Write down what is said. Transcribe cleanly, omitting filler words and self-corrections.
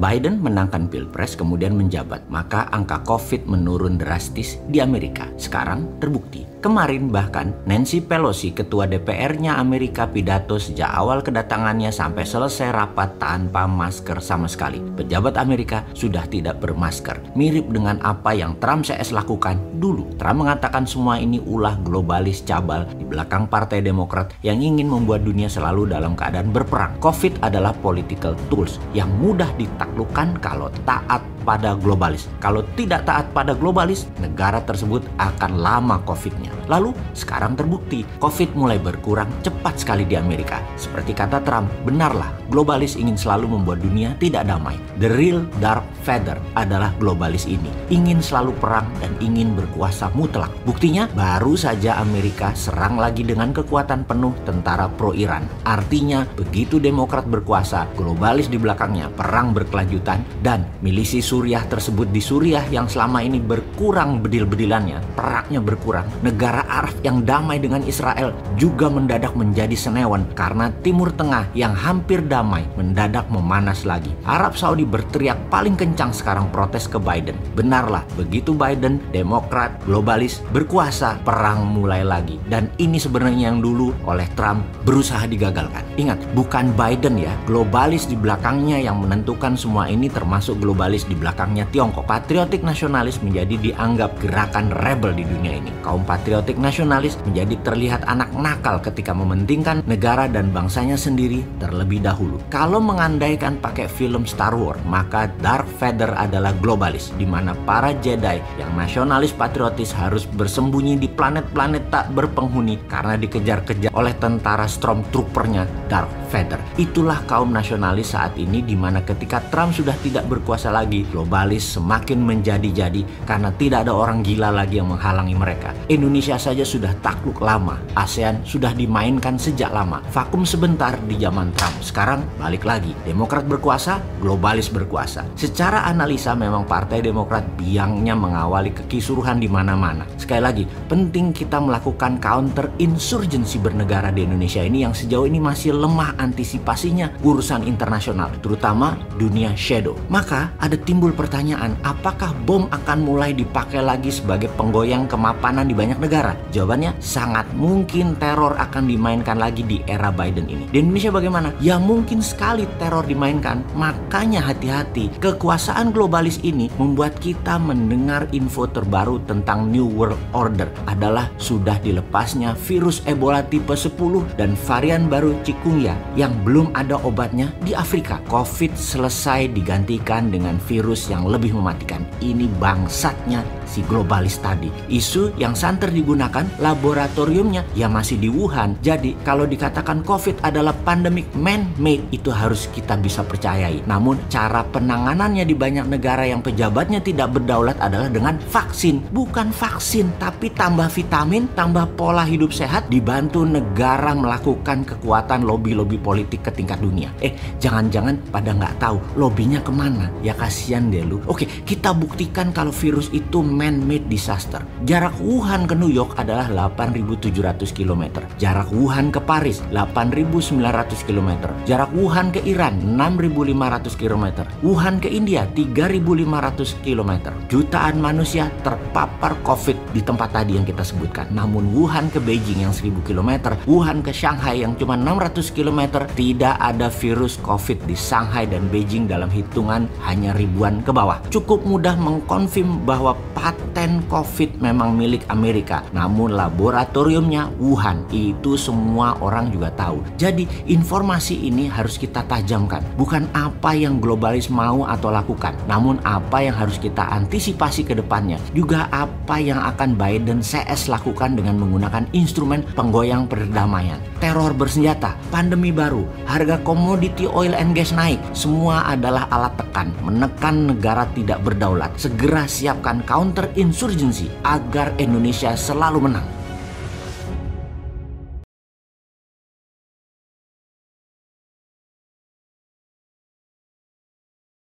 Biden menangkan Pilpres kemudian menjabat, maka angka COVID menurun drastis di Amerika. Sekarang terbukti. Kemarin bahkan Nancy Pelosi, ketua DPR-nya Amerika, pidato sejak awal kedatangannya sampai selesai rapat tanpa masker sama sekali. Pejabat Amerika sudah tidak bermasker. Mirip dengan apa yang Trump CS lakukan dulu. Trump mengatakan semua ini ulah globalis cabal di belakang Partai Demokrat yang ingin membuat dunia selalu dalam keadaan berperang. COVID adalah political tools yang mudah ditaklukkan kalau taat pada globalis. Kalau tidak taat pada globalis, negara tersebut akan lama COVID-nya. Lalu sekarang terbukti COVID mulai berkurang cepat sekali di Amerika. Seperti kata Trump, benarlah globalis ingin selalu membuat dunia tidak damai. The real dark feather adalah globalis ini. Ingin selalu perang dan ingin berkuasa mutlak. Buktinya baru saja Amerika serang lagi dengan kekuatan penuh tentara pro-Iran. Artinya begitu Demokrat berkuasa, globalis di belakangnya, perang berkelanjutan, dan milisi Suriah tersebut di Suriah yang selama ini berkurang bedil-bedilannya, perangnya berkurang. Negara Arab yang damai dengan Israel juga mendadak menjadi senewan karena Timur Tengah yang hampir damai mendadak memanas lagi. Arab Saudi berteriak paling kencang sekarang protes ke Biden. Benarlah, begitu Biden, Demokrat, globalis berkuasa, perang mulai lagi. Dan ini sebenarnya yang dulu oleh Trump berusaha digagalkan. Ingat, bukan Biden ya, globalis di belakangnya yang menentukan semua ini, termasuk globalis di belakangnya Tiongkok. Patriotik nasionalis menjadi dianggap gerakan rebel di dunia ini. Kaum patriotik nasionalis menjadi terlihat anak nakal ketika mementingkan negara dan bangsanya sendiri terlebih dahulu. Kalau mengandaikan pakai film Star Wars, maka Darth Vader adalah globalis, di mana para Jedi yang nasionalis patriotis harus bersembunyi di planet-planet tak berpenghuni karena dikejar-kejar oleh tentara Stormtrooper-nya Darth Vader. Itulah kaum nasionalis saat ini, di mana ketika Trump sudah tidak berkuasa lagi, globalis semakin menjadi-jadi karena tidak ada orang gila lagi yang menghalangi mereka. Indonesia saja sudah takluk lama, ASEAN sudah dimainkan sejak lama. Vakum sebentar di zaman Trump, sekarang balik lagi. Demokrat berkuasa, globalis berkuasa. Secara analisa memang Partai Demokrat biangnya mengawali kekisruhan di mana-mana. Sekali lagi, penting kita melakukan counter insurgency bernegara di Indonesia ini yang sejauh ini masih lemah antisipasinya urusan internasional, terutama dunia shadow. Maka ada timbul pertanyaan, apakah bom akan mulai dipakai lagi sebagai penggoyang kemapanan di banyak negara? Jawabannya sangat mungkin teror akan dimainkan lagi di era Biden ini. Di Indonesia bagaimana? Ya mungkin sekali teror dimainkan. Makanya hati-hati. Kekuasaan globalis ini membuat kita mendengar info terbaru tentang New World Order adalah sudah dilepasnya virus Ebola tipe 10 dan varian baru Chikungunya yang belum ada obatnya di Afrika. COVID selesai digantikan dengan virus yang lebih mematikan. Ini bangsatnya si globalis tadi. Isu yang santer digunakan laboratoriumnya ya masih di Wuhan. Jadi kalau dikatakan COVID adalah pandemic man-made, itu harus kita bisa percayai. Namun cara penanganannya di banyak negara yang pejabatnya tidak berdaulat adalah dengan vaksin. Bukan vaksin, tapi tambah vitamin, tambah pola hidup sehat, dibantu negara melakukan kekuatan lobby-lobby politik ke tingkat dunia. Jangan-jangan pada nggak tahu lobbynya kemana. Ya kasihan deh lu. Oke, kita buktikan kalau virus itu man-made disaster. Jarak Wuhan ke New York adalah 8.700 km. Jarak Wuhan ke Paris 8.900 km. Jarak Wuhan ke Iran 6.500 km. Wuhan ke India 3.500 km. Jutaan manusia terpapar COVID di tempat tadi yang kita sebutkan. Namun Wuhan ke Beijing yang 1.000 km, Wuhan ke Shanghai yang cuma 600 km, tidak ada virus COVID di Shanghai dan Beijing dalam hitungan hanya ribuan ke bawah. Cukup mudah mengkonfirm bahwa paten COVID memang milik Amerika, namun laboratoriumnya Wuhan. Itu semua orang juga tahu. Jadi informasi ini harus kita tajamkan. Bukan apa yang globalis mau atau lakukan, namun apa yang harus kita antisipasi ke depannya. Juga apa yang akan Biden CS lakukan dengan menggunakan instrumen penggoyang perdamaian. Teror bersenjata, pandemi baru, harga komoditi oil and gas naik. Semua adalah alat tekan, menekan negara tidak berdaulat. Segera siapkan counter insurgency agar Indonesia selalu menang.